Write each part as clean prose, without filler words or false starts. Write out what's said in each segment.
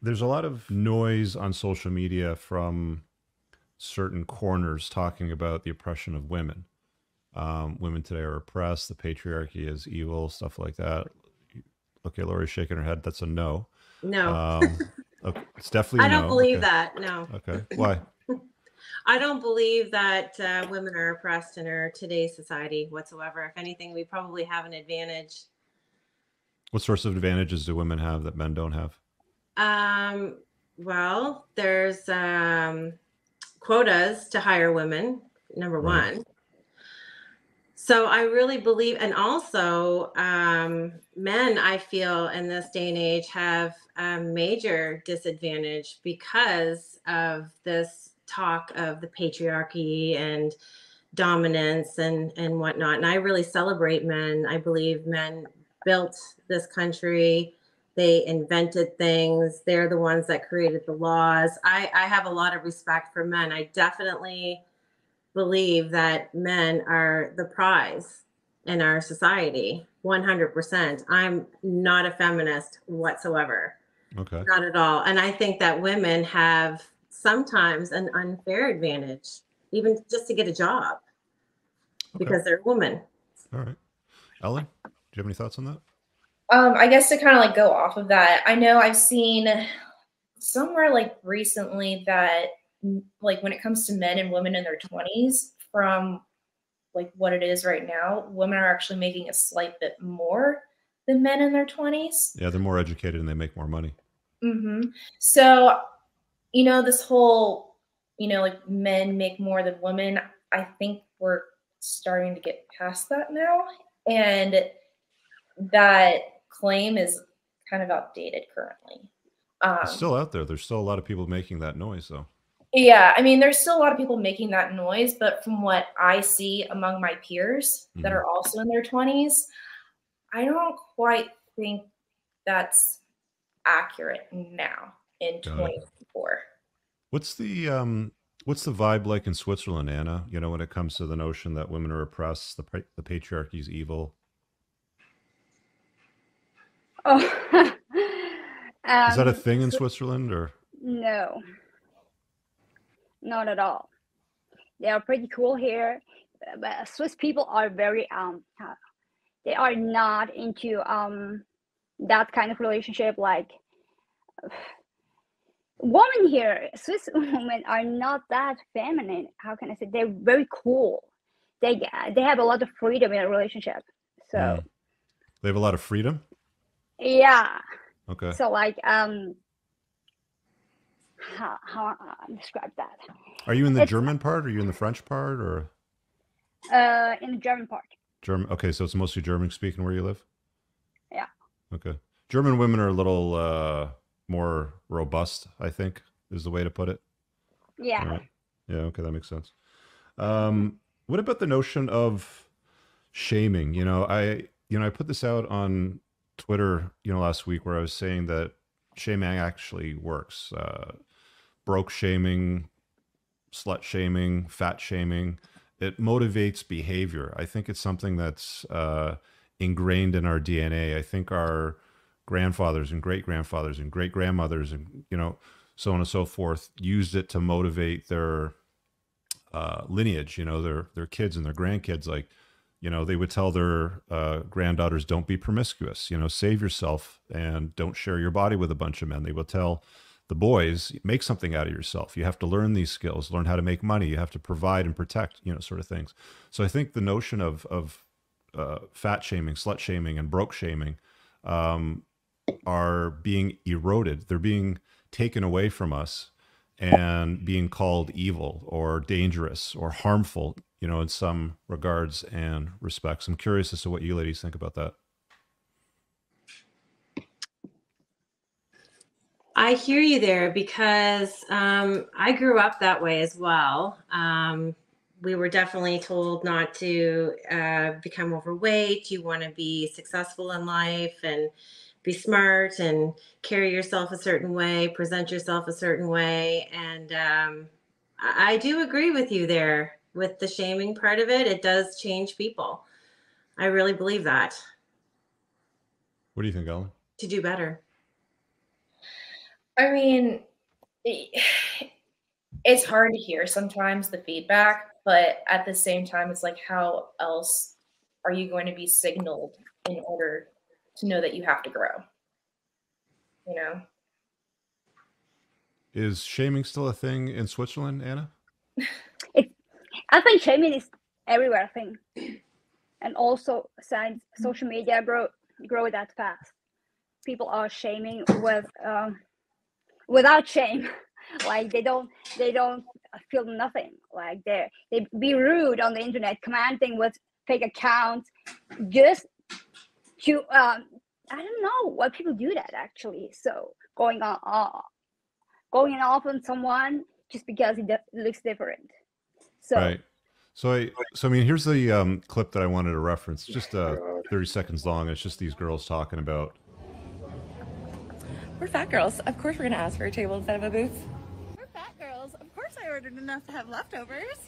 There's a lot of noise on social media from certain corners talking about the oppression of women. Women today are oppressed. The patriarchy is evil. Stuff like that. Okay, Lori's shaking her head. That's a no. No, Okay, it's definitely a I don't no. believe Okay. that. No, Okay. Why? I don't believe that women are oppressed in our today's society whatsoever. If anything, we probably have an advantage. What sorts of advantages do women have that men don't have? Um, well, there's quotas to hire women, number Right. one. So I really believe, and also men, I feel in this day and age have a major disadvantage because of this talk of the patriarchy and dominance and whatnot. And I really celebrate men. I believe men built this country. They invented things. They're the ones that created the laws. I have a lot of respect for men. I definitely believe that men are the prize in our society. 100%. I'm not a feminist whatsoever. Okay. Not at all. And I think that women have sometimes an unfair advantage, even just to get a job Okay. because they're a woman. All right. Ellen, do you have any thoughts on that? I guess to kind of like go off of that, I know I've seen somewhere like recently that like when it comes to men and women in their 20s, from like what it is right now, women are actually making a slight bit more than men in their 20s. Yeah, they're more educated and they make more money. So, this whole, like men make more than women, I think we're starting to get past that now. And that claim is kind of outdated currently. It's Um, still out there. There's still a lot of people making that noise, though. yeah, I mean, there's still a lot of people making that noise, but from what I see among my peers that Hmm. are also in their 20s, I don't quite think that's accurate now in Got it. 2024. What's the um, what's the vibe like in Switzerland, Anna? You know, when it comes to the notion that women are oppressed, the patriarchy is evil. Oh, Is that a thing in so, Switzerland, or no, not at all. They are pretty cool here, but Swiss people are very they are not into that kind of relationship. Like women here, Swiss women are not that feminine. How can I say? They're very cool. They have a lot of freedom in a relationship. Hmm. So They have a lot of freedom? yeah. Okay. So like how I describe that? Are you in the It's German part? Or are you in the French part? Or in the German part. German? Okay, so it's mostly German speaking where you live. Yeah. Okay. German women are a little more robust, I think, is the way to put it. Yeah. All right. Yeah. Okay, that makes sense. What about the notion of shaming? I put this out on Twitter, last week where I was saying that shaming actually works. Broke shaming, slut shaming, fat shaming. It motivates behavior. I think it's something that's ingrained in our DNA. I think our grandfathers and great grandfathers and great grandmothers and so on and so forth used it to motivate their lineage. Their kids and their grandkids. Like, they would tell their granddaughters, "Don't be promiscuous. Save yourself and don't share your body with a bunch of men." They will tell the boys, "Make something out of yourself. You have to learn these skills, learn how to make money. You have to provide and protect, sort of things." So I think the notion of fat shaming, slut shaming, and broke shaming um, are being eroded. They're being taken away from us and being called evil or dangerous or harmful, in some regards and respects. I'm curious as to what you ladies think about that. I hear you there because I grew up that way as well. We were definitely told not to become overweight. You want to be successful in life and be smart and carry yourself a certain way, present yourself a certain way. And I do agree with you there with the shaming part of it. It does change people. I really believe that What do you think, Ellen? to do better. I mean, it's hard to hear sometimes the feedback, but at the same time, it's like, how else are you going to be signaled in order to know that you have to grow? You know? Is shaming still a thing in Switzerland, Anna? I think shaming is everywhere. I think, and also since social media grow that fast, people are shaming without shame. Like they don't feel nothing. Like they be rude on the internet, commenting with fake accounts, just to I don't know why people do that actually. So going off on someone just because it looks different. So Right. So I mean, here's the clip that I wanted to reference. Just 30 seconds long. It's just these girls talking about. We're fat girls. Of course we're gonna ask for a table instead of a booth. We're fat girls. Of course I ordered enough to have leftovers.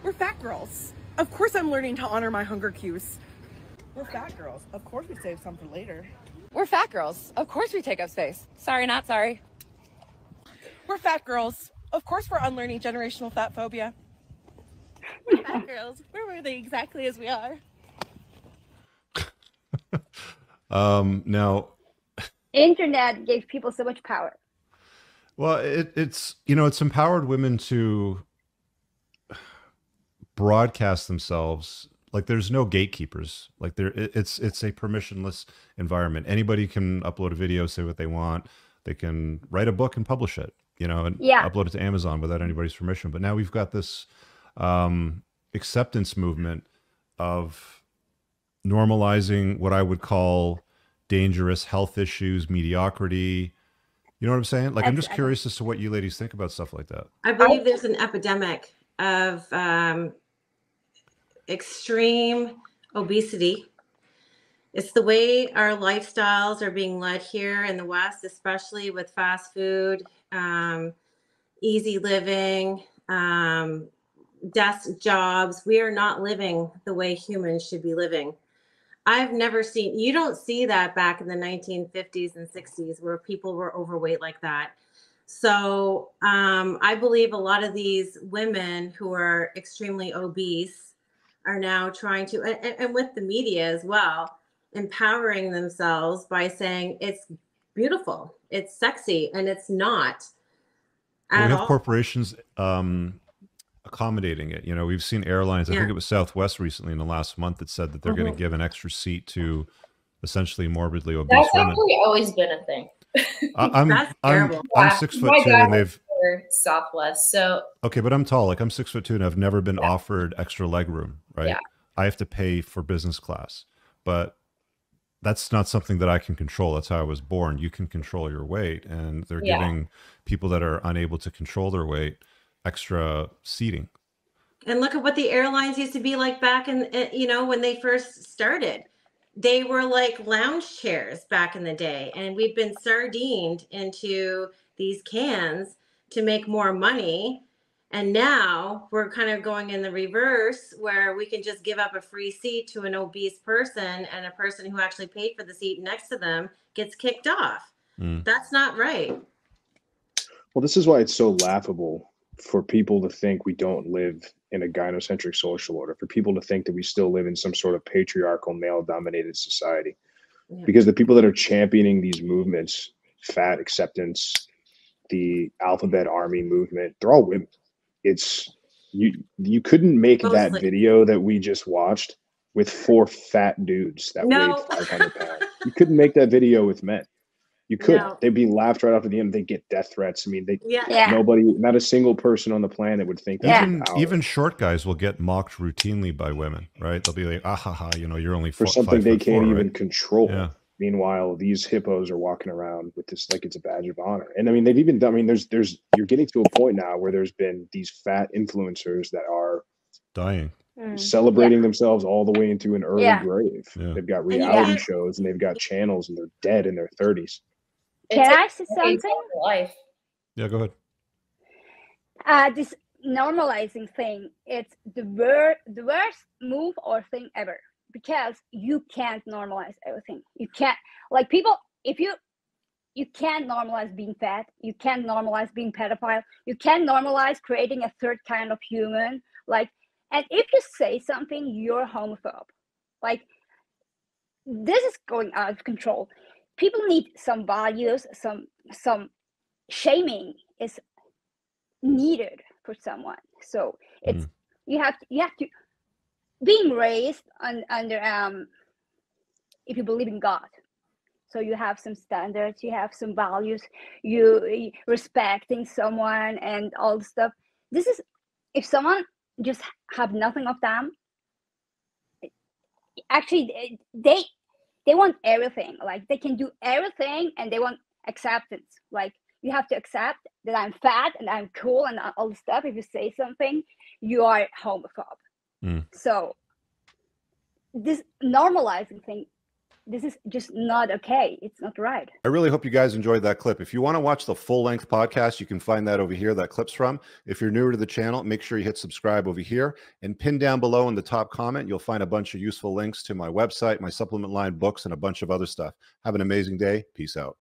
We're fat girls. Of course I'm learning to honor my hunger cues. We're fat girls. Of course we save some for later. We're fat girls. Of course we take up space. Sorry, not sorry. We're fat girls. Of course we're unlearning generational fat phobia. We're fat girls. We're worthy exactly as we are. Now, internet gave people so much power. well, it's it's empowered women to broadcast themselves. Like there's no gatekeepers. Like it's a permissionless environment. Anybody can upload a video, say what they want. They can write a book and publish it, and upload it to Amazon without anybody's permission. But now we've got this acceptance movement of normalizing what I would call dangerous health issues, mediocrity. You know what I'm saying? Like, I'm just curious as to what you ladies think about stuff like that. I believe there's an epidemic of extreme obesity. It's the way our lifestyles are being led here in the West, especially with fast food, easy living, desk jobs. We are not living the way humans should be living. I've never seen, you don't see that back in the 1950s and 60s where people were overweight like that. So I believe a lot of these women who are extremely obese are now trying to, and with the media as well, empowering themselves by saying it's beautiful, it's sexy, and it's not Well, at we have all. corporations accommodating it. We've seen airlines. I think it was Southwest recently in the last month that said that they're going to give an extra seat to essentially morbidly obese That's women. actually always been a thing. That's terrible. I'm 6'2", and they've Southwest. So okay, but I'm tall. Like I'm 6'2", and I've never been offered extra leg room. Right? Yeah. I have to pay for business class, but that's not something that I can control. That's how I was born. You can control your weight, and they're giving people that are unable to control their weight extra seating. And look at what the airlines used to be like back in, when they first started. They were like lounge chairs back in the day, and we've been sardined into these cans to make more money. And now we're kind of going in the reverse where we can just give up a free seat to an obese person, and a person who actually paid for the seat next to them gets kicked off. That's not right. Well, this is why it's so laughable for people to think we don't live in a gynocentric social order, for people to think that we still live in some sort of patriarchal, male-dominated society. Yeah. Because the people that are championing these movements, fat acceptance, the alphabet army movement, they're all women. It's you couldn't make that video that we just watched with 4 fat dudes that weighed 500 pounds. You couldn't make that video with men. You could. No. They'd be laughed right off at the end. They get death threats. I mean, nobody, not a single person on the planet would think that. Even short guys will get mocked routinely by women, right? They'll be like, "Ah ha ha, you're only for something they can't even right? control." Yeah. Meanwhile, these hippos are walking around with this like it's a badge of honor. And I mean, they've even done. I mean, there's you're getting to a point now where there's been these fat influencers that are dying. Celebrating themselves all the way into an early grave. Yeah. They've got reality shows and they've got channels and they're dead in their 30s. Can I say something? Life. Yeah, go ahead. This normalizing thing, it's the worst move or thing ever, because you can't normalize everything. You can't, like, people, if you you can't normalize being fat. You can't normalize being pedophile. You can't normalize creating a third kind of human. Like, and if you say something, you're homophobe. Like, this is going out of control. People need some values, some shaming is needed for someone. So it's you have to being raised under if you believe in God. So you have some standards, you have some values, you respecting someone and all the stuff. This is, if someone just have nothing of them, actually they want everything. Like, they can do everything and they want acceptance. Like, you have to accept that I'm fat and I'm cool and all the stuff. If you say something, you are homophobe. So this normalizing thing, this is just not okay. It's not right. I really hope you guys enjoyed that clip. If you want to watch the full-length podcast, you can find that over here, that clip's from. If you're newer to the channel, make sure you hit subscribe over here, and pin down below in the top comment, you'll find a bunch of useful links to my website, my supplement line, books, and a bunch of other stuff. Have an amazing day. Peace out.